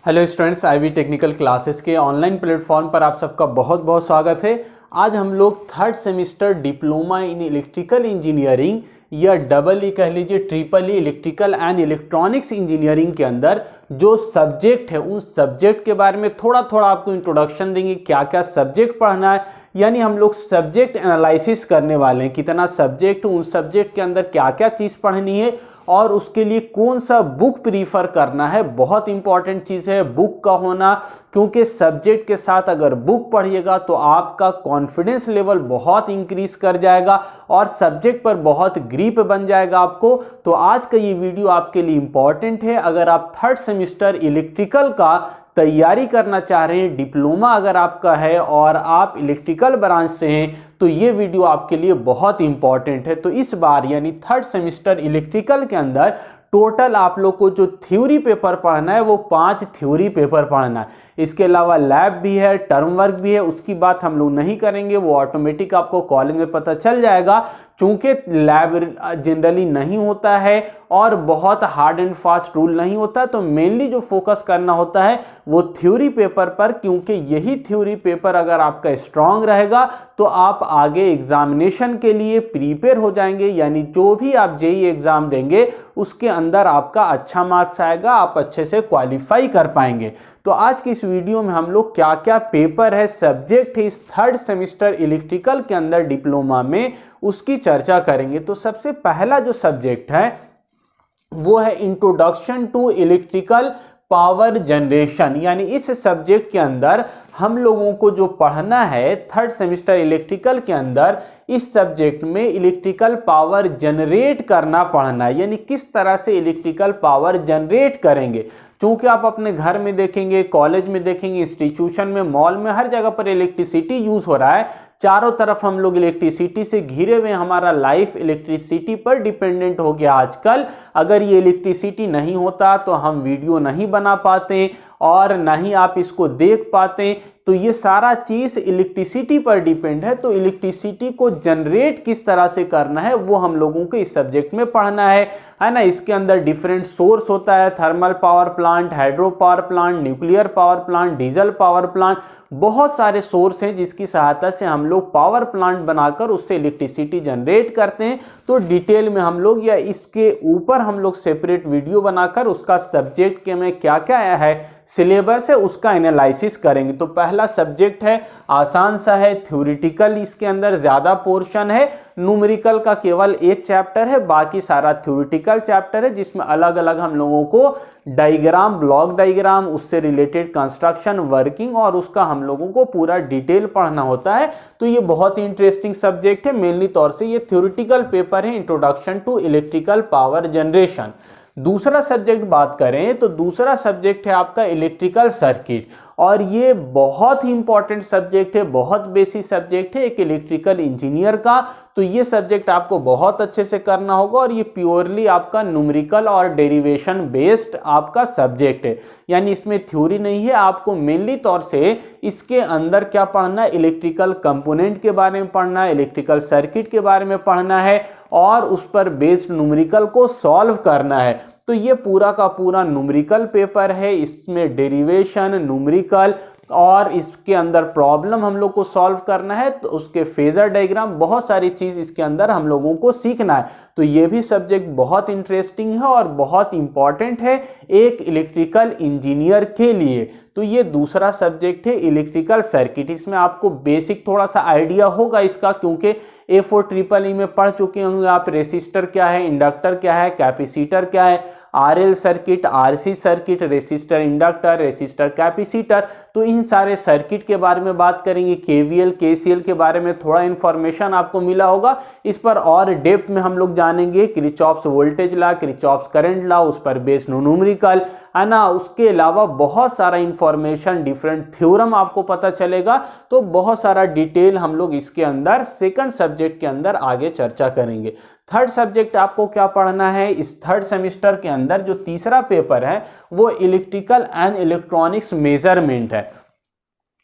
Hello students, IV technical classes के online platform पर आप सबका बहुत बहुत स्वागत है। आज हम लोग third semester diploma in electrical engineering या डबल ई कह लीजिए triple E electrical and electronics engineering के अंदर जो सब्जेक्ट है उन सब्जेक्ट के बारे में थोड़ा थोड़ा आपको इंट्रोडक्शन देंगे। क्या क्या सब्जेक्ट पढ़ना है, यानी हम लोग सब्जेक्ट एनालिसिस करने वाले हैं, कितना सब्जेक्ट, उन सब्जेक्ट के अंदर क्या क्या चीज़ पढ़नी है और उसके लिए कौन सा बुक प्रीफर करना है। बहुत इंपॉर्टेंट चीज़ है बुक का होना, क्योंकि सब्जेक्ट के साथ अगर बुक पढ़िएगा तो आपका कॉन्फिडेंस लेवल बहुत इंक्रीज कर जाएगा और सब्जेक्ट पर बहुत ग्रिप बन जाएगा आपको। तो आज का ये वीडियो आपके लिए इंपॉर्टेंट है। अगर आप थर्ड सेमेस्टर इलेक्ट्रिकल का तैयारी करना चाह रहे हैं, डिप्लोमा अगर आपका है और आप इलेक्ट्रिकल ब्रांच से हैं, तो ये वीडियो आपके लिए बहुत इंपॉर्टेंट है। तो इस बार यानी थर्ड सेमेस्टर इलेक्ट्रिकल के अंदर टोटल आप लोग को जो थ्योरी पेपर पढ़ना है वो 5 थ्योरी पेपर पढ़ना है। इसके अलावा लैब भी है, टर्म वर्क भी है, उसकी बात हम लोग नहीं करेंगे, वो ऑटोमेटिक आपको कॉलेज में पता चल जाएगा। चूंकि लैब जनरली नहीं होता है और बहुत हार्ड एंड फास्ट रूल नहीं होता, तो मेनली जो फोकस करना होता है वो थ्योरी पेपर पर, क्योंकि यही थ्योरी पेपर अगर आपका स्ट्रांग रहेगा तो आप आगे एग्जामिनेशन के लिए प्रिपेयर हो जाएंगे। यानी जो भी आप जेईई एग्जाम देंगे उसके अंदर आपका अच्छा मार्क्स आएगा, आप अच्छे से क्वालिफाई कर पाएंगे। तो आज की इस वीडियो में हम लोग क्या क्या पेपर है, सब्जेक्ट है इस थर्ड सेमेस्टर इलेक्ट्रिकल के अंदर डिप्लोमा में, उसकी चर्चा करेंगे। तो सबसे पहला जो सब्जेक्ट है वो है introduction to electrical power generation. यानी इस सब्जेक्ट के अंदर हम लोगों को जो पढ़ना है थर्ड सेमेस्टर इलेक्ट्रिकल के अंदर, इस सब्जेक्ट में इलेक्ट्रिकल पावर जनरेट करना पढ़ना है। यानी किस तरह से इलेक्ट्रिकल पावर जनरेट करेंगे। चूंकि आप अपने घर में देखेंगे, कॉलेज में देखेंगे, इंस्टीट्यूशन में, मॉल में, हर जगह पर इलेक्ट्रिसिटी यूज हो रहा है। चारों तरफ हम लोग इलेक्ट्रिसिटी से घिरे हुए, हमारा लाइफ इलेक्ट्रिसिटी पर डिपेंडेंट हो गया आजकल। अगर ये इलेक्ट्रिसिटी नहीं होता तो हम वीडियो नहीं बना पाते और ना ही आप इसको देख पाते। तो ये सारा चीज़ इलेक्ट्रिसिटी पर डिपेंड है। तो इलेक्ट्रिसिटी को जनरेट किस तरह से करना है वो हम लोगों को इस सब्जेक्ट में पढ़ना है ना। इसके अंदर डिफरेंट सोर्स होता है, thermal power plant, hydro power plant, nuclear power plant, diesel power plant, बहुत सारे सोर्स हैं जिसकी सहायता से हम लोग पावर प्लांट बनाकर उससे इलेक्ट्रिसिटी जनरेट करते हैं। तो डिटेल में हम लोग या इसके ऊपर हम लोग सेपरेट वीडियो बनाकर उसका सब्जेक्ट के में क्या क्या है, सिलेबस है, उसका एनालिसिस करेंगे। तो पहला सब्जेक्ट है, आसान सा है, थ्योरेटिकल इसके अंदर ज़्यादा पोर्शन है, न्यूमेरिकल का केवल एक चैप्टर है, बाकी सारा थ्योरेटिकल चैप्टर है जिसमें अलग अलग हम लोगों को डायग्राम, ब्लॉक डायग्राम, उससे रिलेटेड कंस्ट्रक्शन, वर्किंग और उसका हम लोगों को पूरा डिटेल पढ़ना होता है। तो ये बहुत ही इंटरेस्टिंग सब्जेक्ट है। मेनली तौर से ये थ्योरेटिकल पेपर है, introduction to electrical power generation. दूसरा सब्जेक्ट बात करें तो दूसरा सब्जेक्ट है आपका इलेक्ट्रिकल सर्किट, और ये बहुत ही इंपॉर्टेंट सब्जेक्ट है, बहुत बेसिक सब्जेक्ट है एक इलेक्ट्रिकल इंजीनियर का। तो ये सब्जेक्ट आपको बहुत अच्छे से करना होगा और ये प्योरली आपका न्यूमेरिकल और डेरिवेशन बेस्ड आपका सब्जेक्ट है। यानी इसमें थ्योरी नहीं है, आपको मेनली तौर से इसके अंदर क्या पढ़ना है, इलेक्ट्रिकल कंपोनेंट के बारे में पढ़ना है, इलेक्ट्रिकल सर्किट के बारे में पढ़ना है और उस पर बेस्ड न्यूमेरिकल को सॉल्व करना है। तो ये पूरा का पूरा न्यूमेरिकल पेपर है, इसमें डेरिवेशन, न्यूमेरिकल और इसके अंदर प्रॉब्लम हम लोग को सॉल्व करना है, तो उसके फेजर डायग्राम, बहुत सारी चीज़ इसके अंदर हम लोगों को सीखना है। तो ये भी सब्जेक्ट बहुत इंटरेस्टिंग है और बहुत इंपॉर्टेंट है एक इलेक्ट्रिकल इंजीनियर के लिए। तो ये दूसरा सब्जेक्ट है इलेक्ट्रिकल सर्किट। इसमें आपको बेसिक थोड़ा सा आइडिया होगा इसका, क्योंकि A4 ट्रिपल ई में पढ़ चुके होंगे आप। रेसिस्टर क्या है, इंडक्टर क्या है, कैपेसिटर क्या है, RL circuit, RC circuit, resistor inductor, resistor capacitor. तो इन सारे सर्किट के बारे में बात करेंगे। KVL KCL के बारे में थोड़ा इंफॉर्मेशन आपको मिला होगा, इस पर और डेप्थ में हम लोग जानेंगे। Kirchhoff's voltage law, Kirchhoff's current law, उस पर बेस्ड न्यूमेरिकल है ना। उसके अलावा बहुत सारा इंफॉर्मेशन, डिफरेंट थ्योरम आपको पता चलेगा। तो बहुत सारा डिटेल हम लोग इसके अंदर सेकंड सब्जेक्ट के अंदर आगे चर्चा करेंगे। थर्ड सब्जेक्ट आपको क्या पढ़ना है इस थर्ड सेमेस्टर के अंदर, जो तीसरा पेपर है वो इलेक्ट्रिकल एंड इलेक्ट्रॉनिक्स मेजरमेंट है।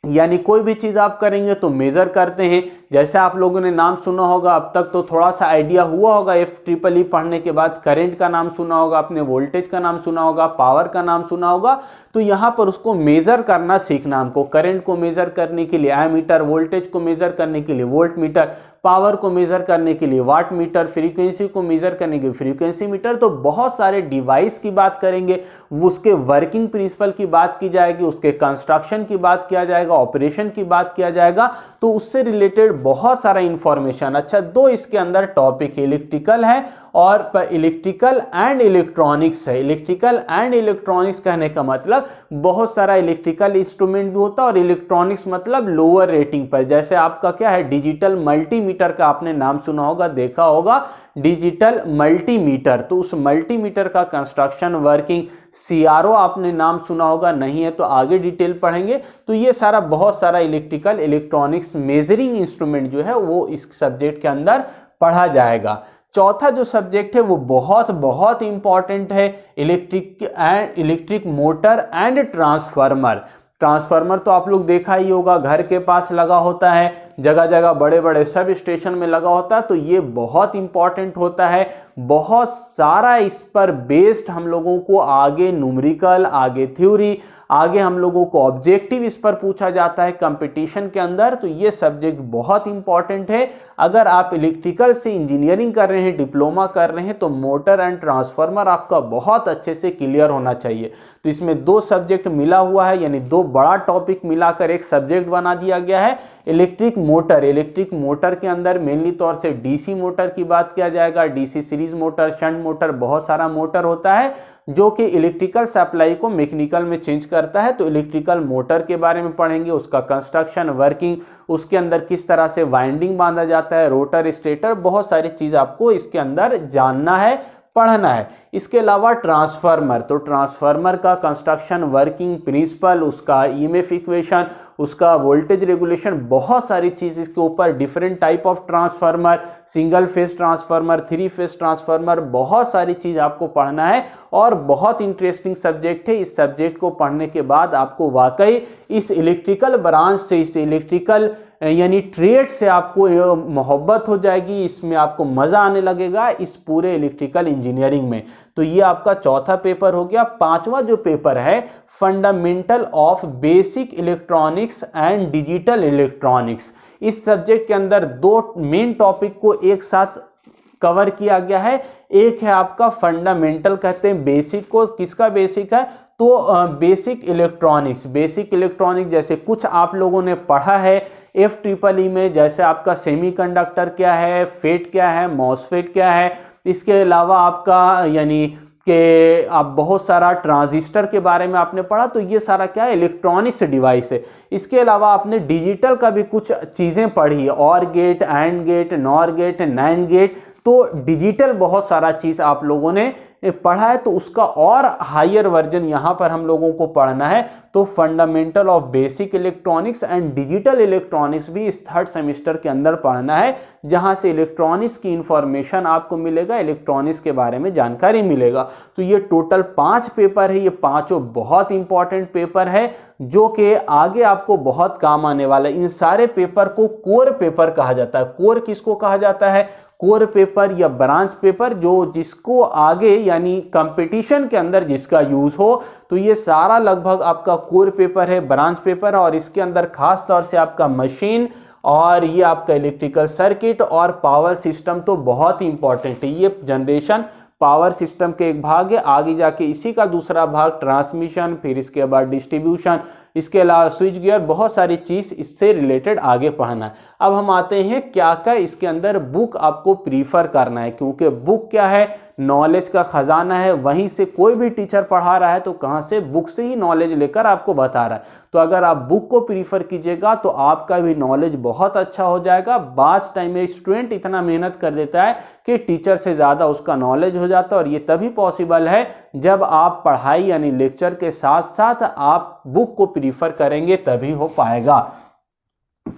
यानी कोई भी चीज़ आप करेंगे तो मेज़र करते हैं, जैसे आप लोगों ने नाम सुना होगा, अब तक तो थोड़ा सा आइडिया हुआ होगा FEEE पढ़ने के बाद, करंट का नाम सुना होगा आपने, वोल्टेज का नाम सुना होगा, पावर का नाम सुना होगा। तो यहाँ पर उसको मेजर करना सीखना हमको। करंट को मेजर करने के लिए एमीटर, वोल्टेज को मेजर करने के लिए वोल्ट मीटर, पावर को मेजर करने के लिए वाट मीटर, फ्रीक्वेंसी को मेजर करने के लिए फ्रीक्वेंसी मीटर। तो बहुत सारे डिवाइस की बात करेंगे, उसके वर्किंग प्रिंसिपल की बात की जाएगी, उसके कंस्ट्रक्शन की बात किया जाएगा, ऑपरेशन की बात किया जाएगा। तो उससे रिलेटेड बहुत सारा इंफॉर्मेशन। अच्छा, दो इसके अंदर टॉपिक इलेक्ट्रिकल है और इलेक्ट्रिकल एंड इलेक्ट्रॉनिक्स है। इलेक्ट्रिकल एंड इलेक्ट्रॉनिक्स कहने का मतलब बहुत सारा इलेक्ट्रिकल इंस्ट्रूमेंट भी होता है और इलेक्ट्रॉनिक्स मतलब लोअर रेटिंग पर। जैसे आपका क्या है, डिजिटल मल्टीमीटर का आपने नाम सुना होगा, देखा होगा, डिजिटल मल्टीमीटर। तो उस मल्टीमीटर का कंस्ट्रक्शन, वर्किंग, CRO आपने नाम सुना होगा, नहीं है तो आगे डिटेल पढ़ेंगे। तो ये सारा बहुत सारा इलेक्ट्रिकल इलेक्ट्रॉनिक्स मेजरिंग इंस्ट्रूमेंट जो है वो इस सब्जेक्ट के अंदर पढ़ा जाएगा। चौथा जो सब्जेक्ट है वो बहुत बहुत इंपॉर्टेंट है, electric motor and transformer. Transformer तो आप लोग देखा ही होगा, घर के पास लगा होता है, जगह जगह बड़े बड़े सब स्टेशन में लगा होता है। तो ये बहुत इंपॉर्टेंट होता है, बहुत सारा इस पर बेस्ड हम लोगों को आगे न्यूमेरिकल, आगे थ्योरी, आगे हम लोगों को ऑब्जेक्टिव इस पर पूछा जाता है कंपटीशन के अंदर। तो ये सब्जेक्ट बहुत इंपॉर्टेंट है। अगर आप इलेक्ट्रिकल से इंजीनियरिंग कर रहे हैं, डिप्लोमा कर रहे हैं, तो मोटर एंड ट्रांसफार्मर आपका बहुत अच्छे से क्लियर होना चाहिए। तो इसमें दो सब्जेक्ट मिला हुआ है, यानी दो बड़ा टॉपिक मिलाकर एक सब्जेक्ट बना दिया गया है, इलेक्ट्रिक मोटर। इलेक्ट्रिक मोटर के अंदर मेनली तौर से DC मोटर की बात किया जाएगा, DC series motor, shunt motor, बहुत सारा मोटर होता है जो कि इलेक्ट्रिकल सप्लाई को मैकेनिकल में चेंज करता है। तो इलेक्ट्रिकल मोटर के बारे में पढ़ेंगे, उसका कंस्ट्रक्शन, वर्किंग, उसके अंदर किस तरह से वाइंडिंग बांधा जाता है, रोटर, स्टेटर, बहुत सारी चीज आपको इसके अंदर जानना है, पढ़ना है। इसके अलावा ट्रांसफार्मर, तो ट्रांसफार्मर का कंस्ट्रक्शन, वर्किंग प्रिंसिपल, उसका EMF इक्वेशन, उसका वोल्टेज रेगुलेशन, बहुत सारी चीज इसके ऊपर, different type of transformer, single phase transformer, 3 phase transformer, बहुत सारी चीज आपको पढ़ना है और बहुत इंटरेस्टिंग सब्जेक्ट है। इस सब्जेक्ट को पढ़ने के बाद आपको वाकई इस इलेक्ट्रिकल ब्रांच से, इस इलेक्ट्रिकल यानी ट्रेड से आपको मोहब्बत हो जाएगी, इसमें आपको मजा आने लगेगा इस पूरे इलेक्ट्रिकल इंजीनियरिंग में। तो ये आपका चौथा पेपर हो गया। पांचवा जो पेपर है, fundamental of basic electronics and digital electronics. इस सब्जेक्ट के अंदर दो मेन टॉपिक को एक साथ कवर किया गया है। एक है आपका फंडामेंटल, कहते हैं बेसिक को, किसका बेसिक है, तो बेसिक इलेक्ट्रॉनिक्स। बेसिक इलेक्ट्रॉनिक्स जैसे कुछ आप लोगों ने पढ़ा है FEEE में, जैसे आपका सेमीकंडक्टर क्या है, फेट क्या है, मॉसफेट क्या है। इसके अलावा आपका यानी कि आप बहुत सारा ट्रांजिस्टर के बारे में आपने पढ़ा। तो ये सारा क्या है, इलेक्ट्रॉनिक्स डिवाइस है। इसके अलावा आपने डिजिटल का भी कुछ चीज़ें पढ़ी, OR gate, AND gate, NOR gate, NAND gate. तो डिजिटल बहुत सारा चीज़ आप लोगों ने पढ़ा है, तो उसका और हायर वर्जन यहाँ पर हम लोगों को पढ़ना है। तो fundamental of basic electronics and digital electronics भी इस 3rd सेमेस्टर के अंदर पढ़ना है, जहाँ से इलेक्ट्रॉनिक्स की इंफॉर्मेशन आपको मिलेगा, इलेक्ट्रॉनिक्स के बारे में जानकारी मिलेगा। तो ये टोटल 5 पेपर है, ये पांचों बहुत इंपॉर्टेंट पेपर है जो कि आगे आपको बहुत काम आने वाला है। इन सारे पेपर को कोर पेपर कहा जाता है। कोर किसको कहा जाता है, कोर पेपर या ब्रांच पेपर, जो जिसको आगे यानी कंपटीशन के अंदर जिसका यूज हो। तो ये सारा लगभग आपका कोर पेपर है, ब्रांच पेपर है, और इसके अंदर खास तौर से आपका मशीन और ये आपका इलेक्ट्रिकल सर्किट और पावर सिस्टम तो बहुत ही इंपॉर्टेंट है। ये जनरेशन पावर सिस्टम के एक भाग है, आगे जाके इसी का दूसरा भाग ट्रांसमिशन, फिर इसके बाद डिस्ट्रीब्यूशन, इसके अलावा स्विच गियर, बहुत सारी चीज इससे रिलेटेड आगे पढ़ना है। अब हम आते हैं क्या क्या इसके अंदर बुक आपको प्रीफर करना है, क्योंकि बुक क्या है, नॉलेज का खजाना है। वहीं से कोई भी टीचर पढ़ा रहा है तो कहाँ से, बुक से ही नॉलेज लेकर आपको बता रहा है। तो अगर आप बुक को प्रीफर कीजिएगा तो आपका भी नॉलेज बहुत अच्छा हो जाएगा। बास टाइम में स्टूडेंट इतना मेहनत कर देता है कि टीचर से ज़्यादा उसका नॉलेज हो जाता है, और ये तभी पॉसिबल है जब आप पढ़ाई यानी लेक्चर के साथ साथ आप बुक को प्रीफर करेंगे, तभी हो पाएगा।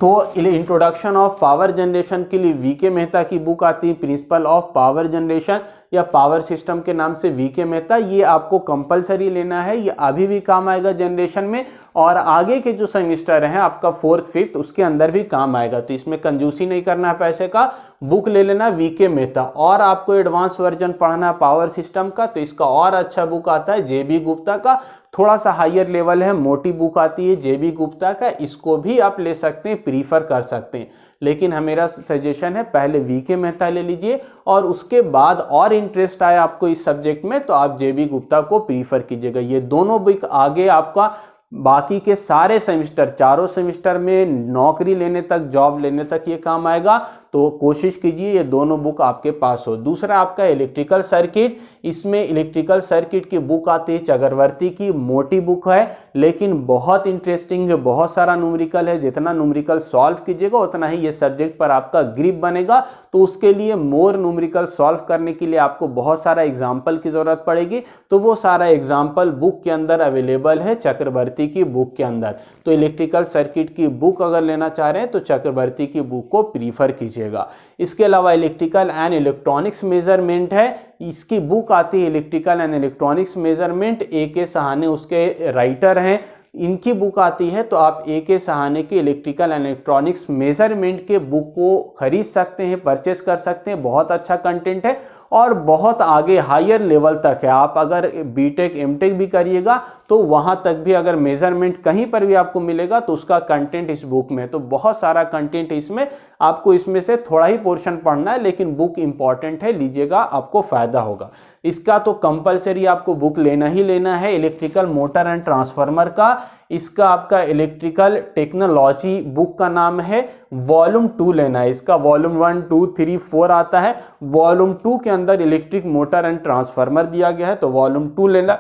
तो इंट्रोडक्शन ऑफ पावर जनरेशन के लिए वीके मेहता की बुक आती है, प्रिंसिपल ऑफ पावर जनरेशन या पावर सिस्टम के नाम से वीके मेहता। ये आपको कंपलसरी लेना है, ये अभी भी काम आएगा जनरेशन में, और आगे के जो सेमिस्टर हैं आपका 4th 5th उसके अंदर भी काम आएगा। तो इसमें कंजूसी नहीं करना है पैसे का, बुक ले लेना वीके मेहता। और आपको एडवांस वर्जन पढ़ना है पावर सिस्टम का, तो इसका और अच्छा बुक आता है जेबी गुप्ता का, थोड़ा सा हायर लेवल है, मोटी बुक आती है जेबी गुप्ता का, इसको भी आप ले सकते हैं, प्रीफर कर सकते हैं। लेकिन मेरा सजेशन है पहले वीके मेहता ले लीजिए, और उसके बाद और इंटरेस्ट आए आपको इस सब्जेक्ट में तो आप जेबी गुप्ता को प्रीफर कीजिएगा। ये दोनों बुक आगे आपका बाकी के सारे सेमिस्टर, चारों सेमिस्टर में नौकरी लेने तक, जॉब लेने तक ये काम आएगा। तो कोशिश कीजिए ये दोनों बुक आपके पास हो। दूसरा आपका इलेक्ट्रिकल सर्किट, इसमें इलेक्ट्रिकल सर्किट की बुक आती है चक्रवर्ती की, मोटी बुक है लेकिन बहुत इंटरेस्टिंग है, बहुत सारा न्यूमेरिकल है। जितना न्यूमेरिकल सॉल्व कीजिएगा उतना ही ये सब्जेक्ट पर आपका ग्रिप बनेगा। तो उसके लिए मोर न्यूमेरिकल सॉल्व करने के लिए आपको बहुत सारा एग्जाम्पल की जरूरत पड़ेगी, तो वो सारा एग्जाम्पल बुक के अंदर अवेलेबल है चक्रवर्ती की बुक के अंदर। तो इलेक्ट्रिकल सर्किट की बुक अगर लेना चाह रहे हैं तो चक्रवर्ती की बुक को प्रीफर कीजिएगा। इसके अलावा इलेक्ट्रिकल एंड इलेक्ट्रॉनिक्स मेजरमेंट है, इसकी बुक आती है इलेक्ट्रिकल एंड इलेक्ट्रॉनिक्स मेजरमेंट, ए सहाने उसके राइटर हैं, इनकी बुक आती है। तो आप ए सहाने के इलेक्ट्रिकल एंड इलेक्ट्रॉनिक्स मेजरमेंट के बुक को खरीद सकते हैं, परचेस कर सकते हैं। बहुत अच्छा कंटेंट है और बहुत आगे हायर लेवल तक है। आप अगर बीटेक एमटेक भी करिएगा तो वहाँ तक भी अगर मेजरमेंट कहीं पर भी आपको मिलेगा तो उसका कंटेंट इस बुक में, तो बहुत सारा कंटेंट है इसमें। आपको इसमें से थोड़ा ही पोर्शन पढ़ना है लेकिन बुक इंपॉर्टेंट है, लीजिएगा आपको फायदा होगा। इसका तो कंपलसरी आपको बुक लेना ही लेना है इलेक्ट्रिकल मोटर एंड ट्रांसफार्मर का। इसका आपका इलेक्ट्रिकल टेक्नोलॉजी बुक का नाम है, वॉल्यूम 2 लेना है। इसका वॉल्यूम 1 2 3 4 आता है। वॉल्यूम 2 के अंदर इलेक्ट्रिक मोटर एंड ट्रांसफार्मर दिया गया है, तो वॉल्यूम 2 लेना।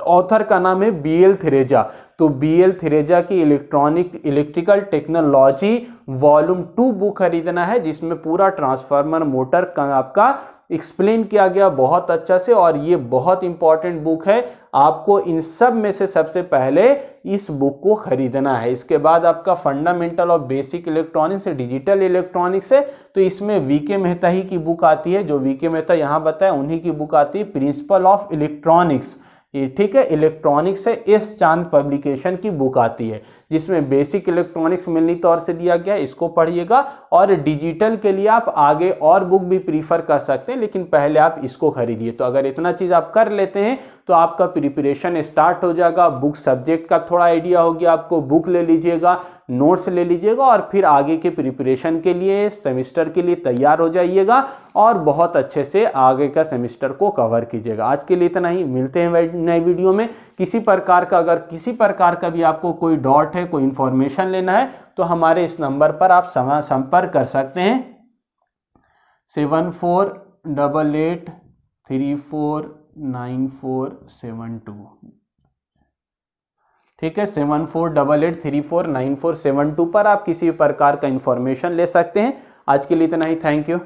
ऑथर का नाम है बीएल थ्रेजा, तो बीएल थ्रेजा की इलेक्ट्रिकल टेक्नोलॉजी वॉल्यूम 2 बुक खरीदना है, जिसमें पूरा ट्रांसफार्मर मोटर का आपका एक्सप्लेन किया गया बहुत अच्छा से। और ये बहुत इंपॉर्टेंट बुक है, आपको इन सब में से सबसे पहले इस बुक को खरीदना है। इसके बाद आपका fundamental of basic electronics digital electronics है, तो इसमें वीके मेहता ही की बुक आती है, जो वीके मेहता यहाँ बताया उन्हीं की बुक आती है, प्रिंसिपल ऑफ इलेक्ट्रॉनिक्स, ये ठीक है इलेक्ट्रॉनिक्स है, एस चांद पब्लिकेशन की बुक आती है, जिसमें बेसिक इलेक्ट्रॉनिक्स मिलनी तौर से दिया गया है, इसको पढ़िएगा। और डिजिटल के लिए आप आगे और बुक भी प्रीफर कर सकते हैं, लेकिन पहले आप इसको खरीदिए। तो अगर इतना चीज आप कर लेते हैं तो आपका प्रिपरेशन स्टार्ट हो जाएगा। बुक सब्जेक्ट का थोड़ा आइडिया हो गया आपको, बुक ले लीजिएगा, नोट्स ले लीजिएगा, और फिर आगे के प्रिपरेशन के लिए सेमिस्टर के लिए तैयार हो जाइएगा और बहुत अच्छे से आगे का सेमिस्टर को कवर कीजिएगा। आज के लिए इतना ही, मिलते हैं नए वीडियो में। किसी प्रकार का अगर किसी प्रकार का भी आपको कोई डॉट है, कोई इंफॉर्मेशन लेना है तो हमारे इस नंबर पर आप संपर्क कर सकते हैं 7488349472। ठीक है, 7488349472 पर आप किसी प्रकार का इंफॉर्मेशन ले सकते हैं। आज के लिए इतना ही, थैंक यू।